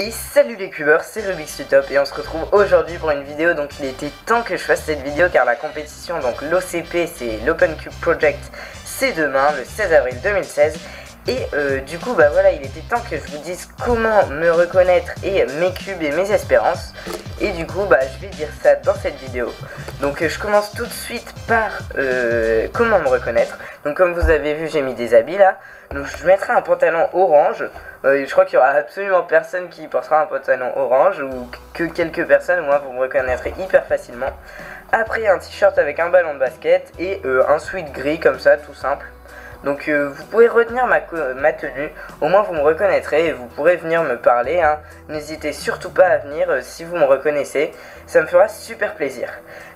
Et salut les cubeurs, c'est Rubik's Top et on se retrouve aujourd'hui pour une vidéo. Donc il était temps que je fasse cette vidéo car la compétition, donc l'OCP, c'est l'Open Cube Project, c'est demain le 16 avril 2016. Et du coup bah voilà, il était temps que je vous dise comment me reconnaître et mes cubes et mes espérances. Et du coup bah je vais dire ça dans cette vidéo. Donc je commence tout de suite par comment me reconnaître. Donc comme vous avez vu, j'ai mis des habits là. Donc je mettrai un pantalon orange. Je crois qu'il y aura absolument personne qui portera un pantalon orange, ou que quelques personnes. Moi vous me reconnaîtrez hyper facilement. Après un t-shirt avec un ballon de basket et un sweat gris comme ça, tout simple. Donc vous pouvez retenir ma tenue, au moins vous me reconnaîtrez et vous pourrez venir me parler, hein. N'hésitez surtout pas à venir si vous me reconnaissez, ça me fera super plaisir.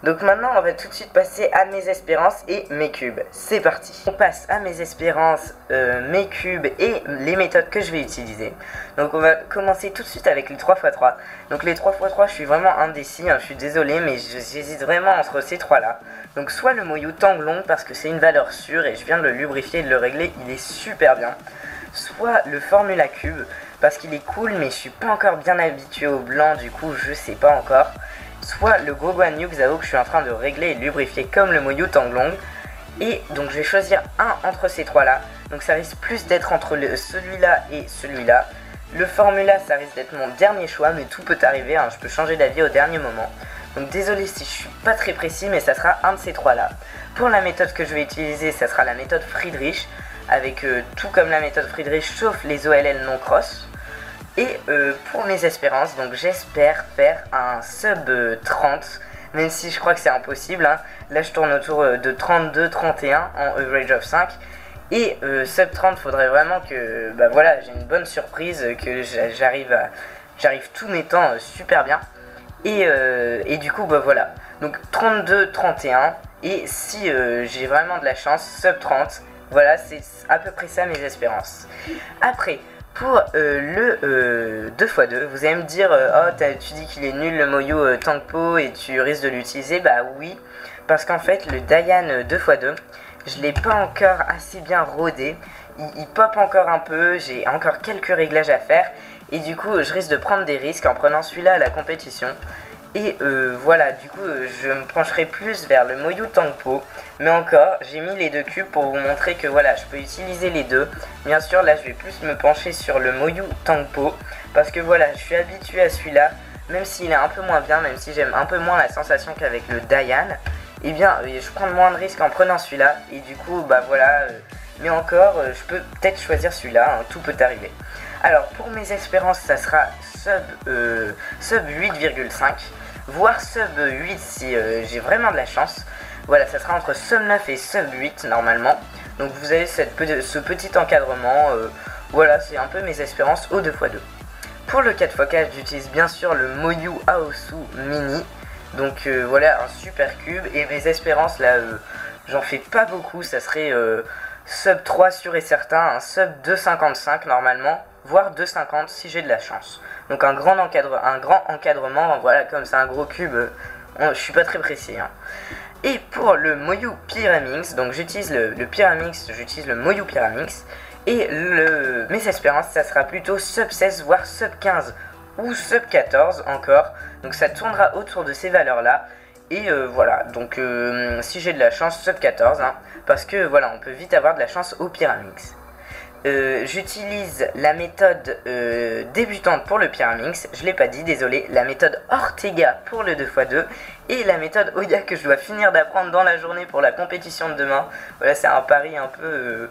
Donc maintenant on va tout de suite passer à mes espérances et mes cubes, c'est parti. On passe à mes espérances, mes cubes et les méthodes que je vais utiliser. Donc on va commencer tout de suite avec les 3x3. Donc les 3x3 je suis vraiment indécis, hein, je suis désolé mais j'hésite vraiment entre ces trois là. Donc soit le Moyu Tanglong parce que c'est une valeur sûre et je viens de le lubrifier et de le régler, il est super bien. Soit le Formula Cube parce qu'il est cool mais je suis pas encore bien habitué au blanc, du coup je sais pas encore. Soit le Goguan Yu Xiao que je suis en train de régler et de lubrifier comme le Moyu Tanglong. Et donc je vais choisir un entre ces trois là. Donc ça risque plus d'être entre celui-là et celui-là. Le Formula ça risque d'être mon dernier choix mais tout peut arriver, hein, je peux changer d'avis au dernier moment. Donc désolé si je suis pas très précis mais ça sera un de ces trois là. Pour la méthode que je vais utiliser, ça sera la méthode Friedrich, avec tout comme la méthode Friedrich sauf les OLL non cross. Et pour mes espérances, donc j'espère faire un sub 30, même si je crois que c'est impossible, hein. Là je tourne autour de 32-31 en average of 5. Et sub 30, faudrait vraiment que bah voilà, j'ai une bonne surprise, que j'arrive tous mes temps super bien. Et du coup bah voilà, donc 32-31, et si j'ai vraiment de la chance, sub 30, voilà, c'est à peu près ça mes espérances. Après, pour le 2x2, vous allez me dire, oh tu dis qu'il est nul le Moyu Tangpo et tu risques de l'utiliser. Bah oui, parce qu'en fait le Dayan 2x2, je l'ai pas encore assez bien rodé, il pop encore un peu, j'ai encore quelques réglages à faire. Et du coup je risque de prendre des risques en prenant celui-là à la compétition. Et voilà, du coup je me pencherai plus vers le Moyu Tangpo. Mais encore, j'ai mis les deux cubes pour vous montrer que voilà, je peux utiliser les deux. Bien sûr là je vais plus me pencher sur le Moyu Tangpo, parce que voilà, je suis habitué à celui-là. Même s'il est un peu moins bien, même si j'aime un peu moins la sensation qu'avec le Dayan, et bien je prends moins de risques en prenant celui-là. Et du coup bah voilà, mais encore je peux peut-être choisir celui-là, hein, tout peut arriver. Alors pour mes espérances ça sera sub 8,5, voire sub 8 si j'ai vraiment de la chance. Voilà, ça sera entre sub 9 et sub 8 normalement. Donc vous avez ce petit encadrement, voilà, c'est un peu mes espérances au 2x2. Pour le 4x4 j'utilise bien sûr le Moyu Aosu Mini. Donc voilà, un super cube. Et mes espérances là, j'en fais pas beaucoup, ça serait sub 3 sûr et certain, un sub 2,55 normalement, voire 2,50 si j'ai de la chance. Donc un grand encadrement, voilà, comme c'est un gros cube, je suis pas très pressé, hein. Et pour le Moyu Pyraminx, donc j'utilise le Pyraminx, j'utilise le Moyu Pyraminx. Et mes espérances, ça sera plutôt sub 16, voire sub 15 ou sub 14 encore. Donc ça tournera autour de ces valeurs-là. Et voilà, donc si j'ai de la chance, sub 14, hein, parce que voilà, on peut vite avoir de la chance au Pyraminx. J'utilise la méthode débutante pour le Pyraminx, je l'ai pas dit, désolé, la méthode Ortega pour le 2x2 et la méthode Oya que je dois finir d'apprendre dans la journée pour la compétition de demain. Voilà, c'est un pari un peu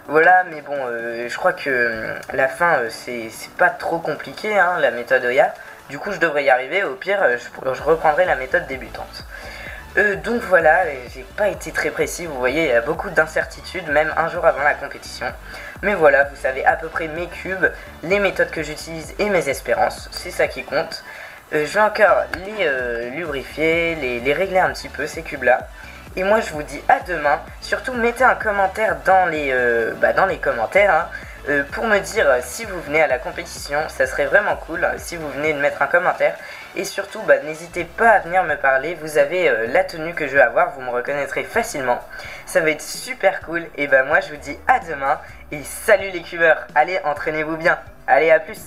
voilà, mais bon, je crois que la fin c'est pas trop compliqué, hein, la méthode Oya. Du coup je devrais y arriver, au pire je reprendrai la méthode débutante. Donc voilà, j'ai pas été très précis, vous voyez, il y a beaucoup d'incertitudes, même un jour avant la compétition. Mais voilà, vous savez à peu près mes cubes, les méthodes que j'utilise et mes espérances, c'est ça qui compte. Je vais encore les lubrifier, les régler un petit peu, ces cubes-là. Et moi je vous dis à demain, surtout mettez un commentaire dans les commentaires, hein, pour me dire si vous venez à la compétition, ça serait vraiment cool si vous venez de mettre un commentaire. Et surtout n'hésitez pas à venir me parler, vous avez la tenue que je vais avoir, vous me reconnaîtrez facilement. Ça va être super cool, et moi je vous dis à demain, et salut les cubeurs, allez entraînez-vous bien, allez à plus.